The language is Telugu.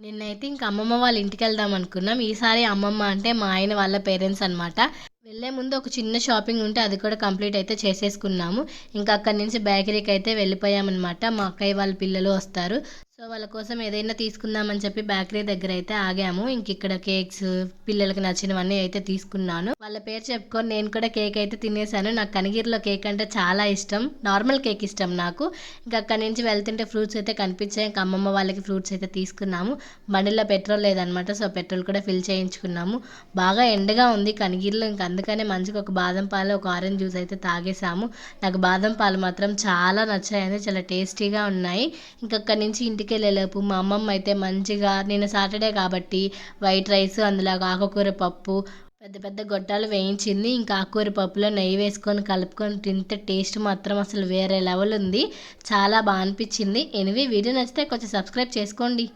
నిన్నైతే ఇంక అమ్మమ్మ వాళ్ళ ఇంటికెళ్దాం అనుకున్నాం. ఈసారి అమ్మమ్మ అంటే మా ఆయన వాళ్ళ పేరెంట్స్ అనమాట. వెళ్ళే ముందు ఒక చిన్న షాపింగ్ ఉంటే అది కూడా కంప్లీట్ అయితే చేసేసుకున్నాము. ఇంకా అక్కడి నుంచి బేకరీకి అయితే వెళ్ళిపోయామనమాట. మా అక్కయ్య వాళ్ళ పిల్లలు వస్తారు. సో, వాళ్ళ కోసం ఏదైనా తీసుకుందామని చెప్పి బేకరీ దగ్గర అయితే ఆగాము. ఇంక ఇక్కడ కేక్స్, పిల్లలకి నచ్చినవన్నీ అయితే తీసుకున్నాను. వాళ్ళ పేరు చెప్పుకొని నేను కూడా కేక్ అయితే తినేసాను. నాకు కనిగిరిలో కేక్ అంటే చాలా ఇష్టం. నార్మల్ కేక్ ఇష్టం నాకు. ఇంక అక్కడి నుంచి వెళ్తుంటే ఫ్రూట్స్ అయితే కనిపించాయి. ఇంక అమ్మమ్మ వాళ్ళకి ఫ్రూట్స్ అయితే తీసుకున్నాము. బండిలో పెట్రోల్ లేదనమాట. సో, పెట్రోల్ కూడా ఫిల్ చేయించుకున్నాము. బాగా ఎండగా ఉంది కనిగిరిలో. ఇంక అందుకనే మంచిగా ఒక బాదం పాలు, ఒక ఆరెంజ్ జ్యూస్ అయితే తాగేసాము. నాకు బాదం పాలు మాత్రం చాలా నచ్చాయండి. చాలా టేస్టీగా ఉన్నాయి. ఇంక అక్కడి నుంచి ఇంటికెళ్ళేలోపు మా అమ్మమ్మ అయితే మంచిగా నిన్న సాటర్డే కాబట్టి వైట్ రైస్, అందులో ఆకుకూర పప్పు, పెద్ద పెద్ద గొట్టాలు వేయించింది. ఇంకా ఆకుకూర పప్పులో నెయ్యి వేసుకొని కలుపుకొని తింటే టేస్ట్ మాత్రం అసలు వేరే లెవెల్ ఉంది. చాలా బాగా అనిపించింది. ఎనివే వీడియో నచ్చితే కొంచెం సబ్స్క్రైబ్ చేసుకోండి.